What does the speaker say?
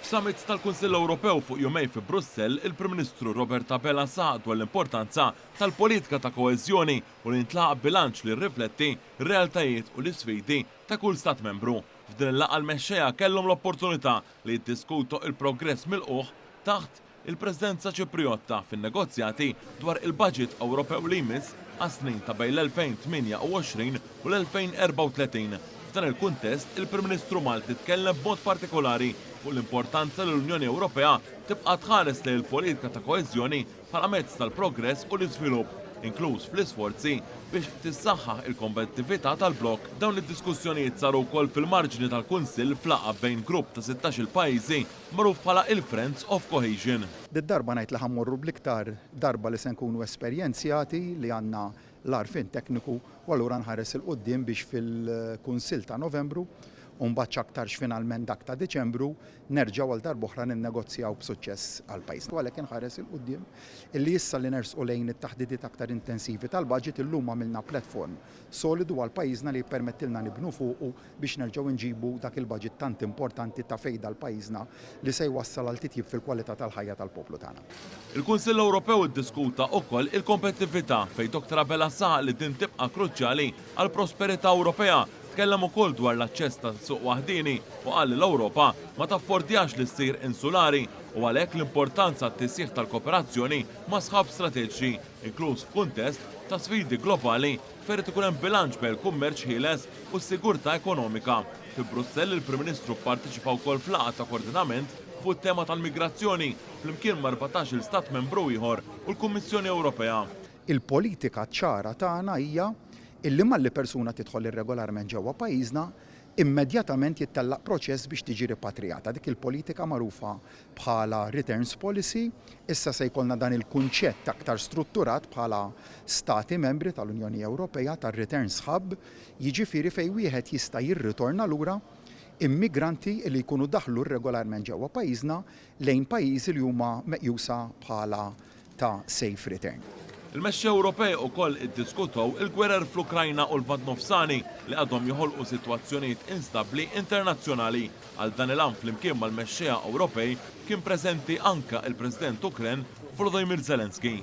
F'summit tal-Kunsill Ewropew fuq jumej fi Brussell, il-Prim Ministru Robert Abela saq dwar l-importanza tal-politika ta' koeżjoni u li ntlaq bilanċ li rrifletti r-realtajiet u l-isfidi ta' kull stat membru. F'din il-laqgħa l-mexxejja kellhom l-opportunità li jiddiskutu il-progress milquh taħt il-Presidenza Ċipriotta fin-negozjati dwar il-Baġit Ewropew li jmiss għas-snin ta' bejn l-2028 u l-2034. F'dan il-kuntest, il-Prim Ministru Malti tkellem b'mod partikolari fuq l-importanza li l-Unjoni Ewropea tibqa' tħares lejn il-politika ta' koeżjoni bħala mezz tal-progress u l-iżvilupp, inkluż fl-isforzi biex tissaħħaħ il-kompetittività tal-blokk. Dawn id-diskussjonijiet saru wkoll fil-marġini tal-Kunsill f'laqgħa bejn grupp ta' 16 pajjiżi magħruf bħala il-Friends of Cohesion. Darba ngħid li ħammorru bl-iktar darba li se nkunu esperjenzjati li għandna l-arfin tekniku u allura nħares il-qudiem biex fil-Kunsill ta' Novembru u mbagħad aktarx finalment dak ta' Diċembru nerġgħu għal darb'oħra ninnegozjaw b'suċċess għal pajjiż. Għalhekk inħares il-qudiem illi issa li nersqu lejn it-taħdidiet aktar intensivi tal-baġit illum għamilna platform solidu għal pajjiżna li jippermettilna nibnu fuqu biex nerġgħu nġibu dak il-baġit tant importanti ta' fejda l pajjiżna li se jwassal għal titjib fil-kwalità tal-ħajja tal-poplu tagħna. Il-Kunsill Ewropew iddiskuta wkoll il-kompetittività fejn Dr. Abela saq li din tibqa' kruċjali għall prosperità Ewropea. Tkellem ukoll dwar l-aċċess ta' suq waħdini u qal li l-Ewropa ma taffordjax li ssir insulari u għalhekk l-importanza t-tisjieħ tal-kooperazzjoni ma' sħab strateġiċi, inkluż f'kuntest ta' sfidi globali fejn ikun hemm bilanċ bejn il-kummerċ ħieles u s-sigurtà ekonomika. Fi Brussell il-Prim Ministru pparteċipa wkoll f'laqgħa ta' koordinament fuq it-tema tal-migrazzjoni flimkien ma' 14 stat membru ieħor u l-Kummissjoni Ewropea. Il-politika ċara tagħna hija illi malli persuna tidħol irregolarment ġewwa pajjiżna immedjatament jittellaq proċess biex tiġi ripatrijata. Dik il-politika magħrufa bħala returns policy, issa se jkollna dan il-kunċett aktar strutturat bħala stati membri tal-Unjoni Ewropea tar-returns hub, jiġifieri fejn wieħed jista' jirritorna lura immigranti li jkunu daħlu regolarment ġewwa pajjiżna lejn pajjiżi li huma meqjusa bħala ta' safe return. Il-mexxej Ewropej ukoll iddiskutaw il-gwerer fl-Ukrajna u l-Vant Nofsani li għadhom joħolqu sitwazzjonijiet instabbli internazzjonali. Għal dan il-għan flimkien mal-mexxejja Ewropej kien preżenti anke il-President Ukren Volodymyr Zelensky.